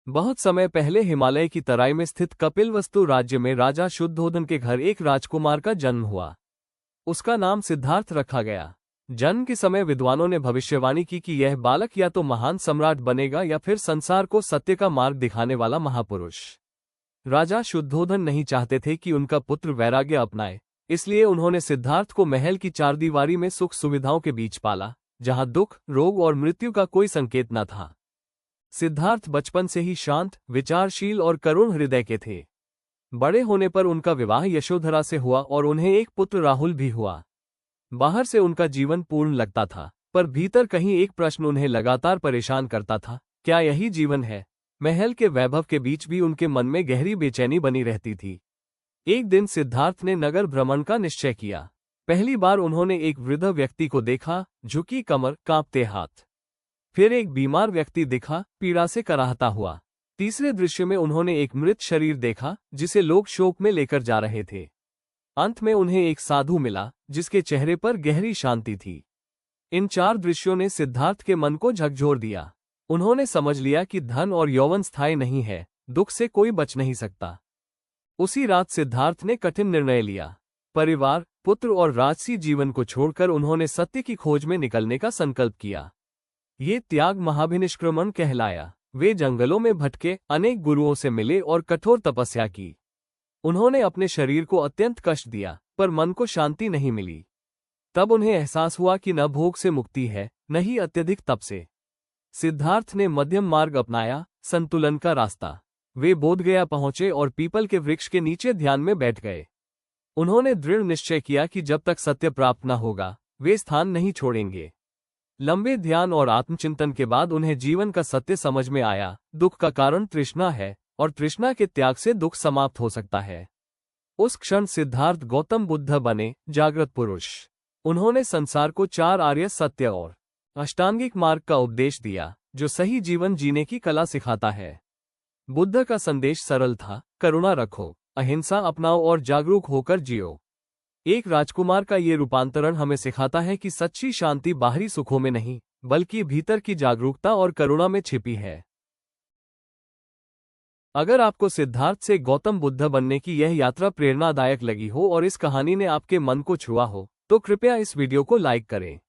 बहुत समय पहले हिमालय की तराई में स्थित कपिलवस्तु राज्य में राजा शुद्धोधन के घर एक राजकुमार का जन्म हुआ। उसका नाम सिद्धार्थ रखा गया। जन्म के समय विद्वानों ने भविष्यवाणी की कि यह बालक या तो महान सम्राट बनेगा या फिर संसार को सत्य का मार्ग दिखाने वाला महापुरुष। राजा शुद्धोधन नहीं चाहते थे कि उनका पुत्र वैराग्य अपनाए, इसलिए उन्होंने सिद्धार्थ को महल की चारदीवारी में सुख सुविधाओं के बीच पाला, जहां दुख, रोग और मृत्यु का कोई संकेत न था। सिद्धार्थ बचपन से ही शांत, विचारशील और करुण हृदय के थे। बड़े होने पर उनका विवाह यशोधरा से हुआ और उन्हें एक पुत्र राहुल भी हुआ। बाहर से उनका जीवन पूर्ण लगता था, पर भीतर कहीं एक प्रश्न उन्हें लगातार परेशान करता था, क्या यही जीवन है? महल के वैभव के बीच भी उनके मन में गहरी बेचैनी बनी रहती थी। एक दिन सिद्धार्थ ने नगर भ्रमण का निश्चय किया। पहली बार उन्होंने एक वृद्ध व्यक्ति को देखा, झुकी कमर, कांपते हाथ। फिर एक बीमार व्यक्ति दिखा, पीड़ा से कराहता हुआ। तीसरे दृश्य में उन्होंने एक मृत शरीर देखा, जिसे लोग शोक में लेकर जा रहे थे। अंत में उन्हें एक साधु मिला, जिसके चेहरे पर गहरी शांति थी। इन 4 दृश्यों ने सिद्धार्थ के मन को झकझोर दिया। उन्होंने समझ लिया कि धन और यौवन स्थायी नहीं है, दुख से कोई बच नहीं सकता। उसी रात सिद्धार्थ ने कठिन निर्णय लिया। परिवार, पुत्र और राजसी जीवन को छोड़कर उन्होंने सत्य की खोज में निकलने का संकल्प किया। ये त्याग महाभिनिष्क्रमण कहलाया। वे जंगलों में भटके, अनेक गुरुओं से मिले और कठोर तपस्या की। उन्होंने अपने शरीर को अत्यंत कष्ट दिया, पर मन को शांति नहीं मिली। तब उन्हें एहसास हुआ कि न भोग से मुक्ति है, न ही अत्यधिक तप से। सिद्धार्थ ने मध्यम मार्ग अपनाया, संतुलन का रास्ता। वे बोधगया पहुंचे और पीपल के वृक्ष के नीचे ध्यान में बैठ गए। उन्होंने दृढ़ निश्चय किया कि जब तक सत्य प्राप्त न होगा, वे स्थान नहीं छोड़ेंगे। लंबे ध्यान और आत्मचिंतन के बाद उन्हें जीवन का सत्य समझ में आया। दुख का कारण तृष्णा है, और तृष्णा के त्याग से दुख समाप्त हो सकता है। उस क्षण सिद्धार्थ गौतम बुद्ध बने, जागृत पुरुष। उन्होंने संसार को 4 आर्य सत्य और अष्टांगिक मार्ग का उपदेश दिया, जो सही जीवन जीने की कला सिखाता है। बुद्ध का संदेश सरल था, करुणा रखो, अहिंसा अपनाओ और जागरूक होकर जियो। एक राजकुमार का ये रूपांतरण हमें सिखाता है कि सच्ची शांति बाहरी सुखों में नहीं, बल्कि भीतर की जागरूकता और करुणा में छिपी है। अगर आपको सिद्धार्थ से गौतम बुद्ध बनने की यह यात्रा प्रेरणादायक लगी हो और इस कहानी ने आपके मन को छुआ हो, तो कृपया इस वीडियो को लाइक करें।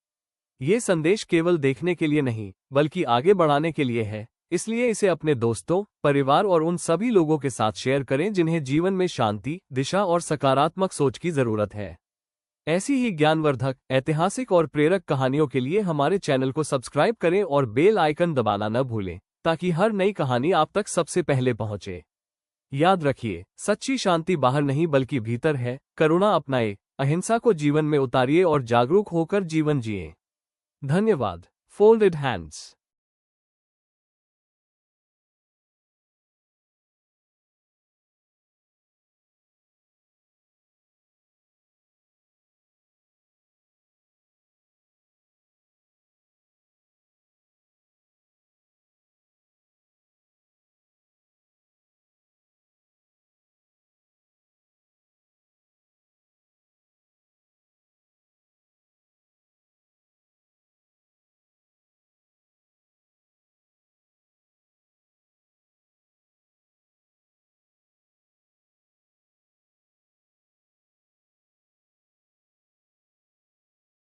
ये संदेश केवल देखने के लिए नहीं, बल्कि आगे बढ़ाने के लिए है, इसलिए इसे अपने दोस्तों, परिवार और उन सभी लोगों के साथ शेयर करें जिन्हें जीवन में शांति, दिशा और सकारात्मक सोच की जरूरत है। ऐसी ही ज्ञानवर्धक, ऐतिहासिक और प्रेरक कहानियों के लिए हमारे चैनल को सब्सक्राइब करें और बेल आइकन दबाना न भूलें, ताकि हर नई कहानी आप तक सबसे पहले पहुंचे। याद रखिए, सच्ची शांति बाहर नहीं बल्कि भीतर है। करुणा अपनाएं, अहिंसा को जीवन में उतारिए और जागरूक होकर जीवन जिए। धन्यवाद। Folded hands.